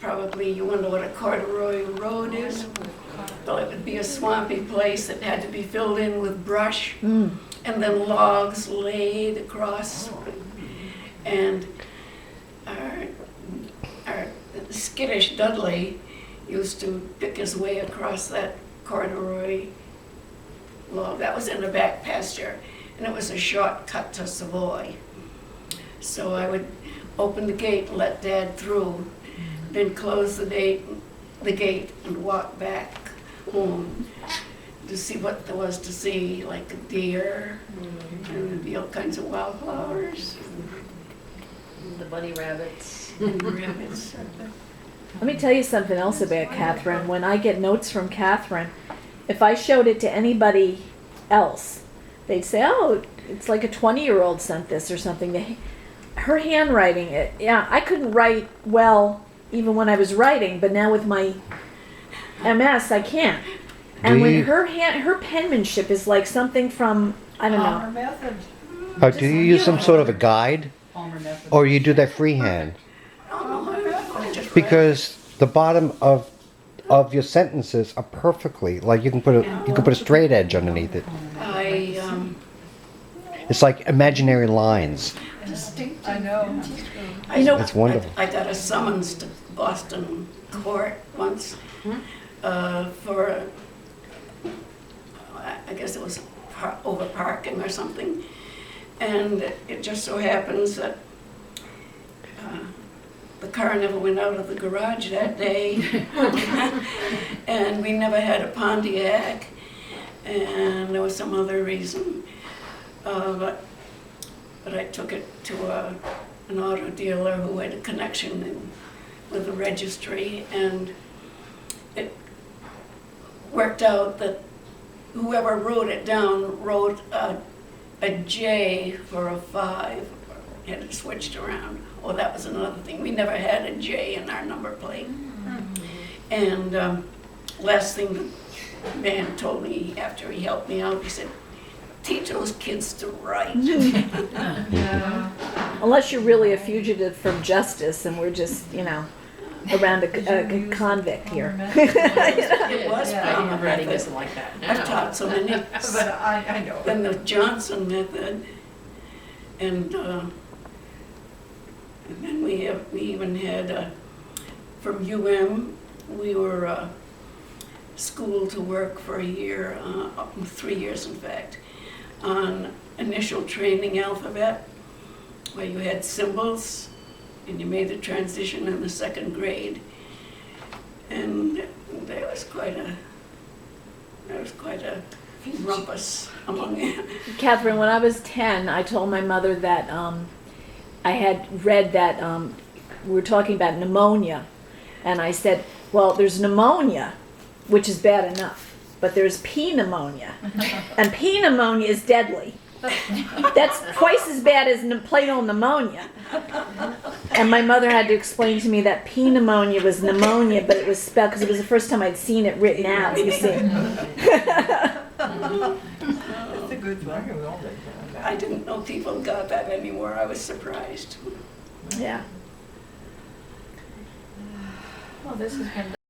Probably you wonder what a corduroy road is. Well, it would be a swampy place that had to be filled in with brush and then logs laid across. And our skittish Dudley used to pick his way across that corduroy log. That was in the back pasture, and it was a shortcut to Savoy. So I would open the gate and let Dad through, then close the gate and walk back home to see what there was to see, like a deer, and there'd be all kinds of wildflowers. The bunny rabbits. And rabbits. Let me tell you something else about Kathryn. When I get notes from Kathryn, if I showed it to anybody else, they'd say, oh, it's like a 20-year-old sent this or something. Her handwriting, I couldn't write well even when I was writing, but now with my MS, I can't. And when her penmanship is like something from, I don't know. Method. Do you use some sort of a guide? Or you do that freehand? Because the bottom of your sentences are perfectly, like you can put a straight edge underneath it. It's like imaginary lines. I know. It's wonderful. I got a summons to Boston court once for, I guess it was over parking or something. And it just so happens that the car never went out of the garage that day. And we never had a Pontiac. And there was some other reason. But I took it to an auto dealer who had a connection with the registry, and it worked out that whoever wrote it down wrote a J for a 5, had it switched around. Oh, that was another thing. We never had a J in our number plate. And last thing the man told me after he helped me out, he said, teach those kids to write. Unless you're really a fugitive from justice and we're just, around a convict here. It was I'm writing isn't like that. I've taught so many. But I know. Then the Johnson method, and then we even had from UM, we were schooled to work for a year, 3 years in fact, on initial training alphabet, where you had symbols and you made the transition in the 2nd grade. And there was quite a rumpus among them. Kathryn, when I was 10, I told my mother that I had read that we were talking about pneumonia. And I said, well, there's pneumonia, which is bad enough, but there's P pneumonia. And P pneumonia is deadly. That's twice as bad as plain old pneumonia. And my mother had to explain to me that P pneumonia was pneumonia, but it was spelled, because it was the first time I'd seen it written out, you see. It's a good one. I didn't know people got that anymore. I was surprised. Yeah. Well, this has been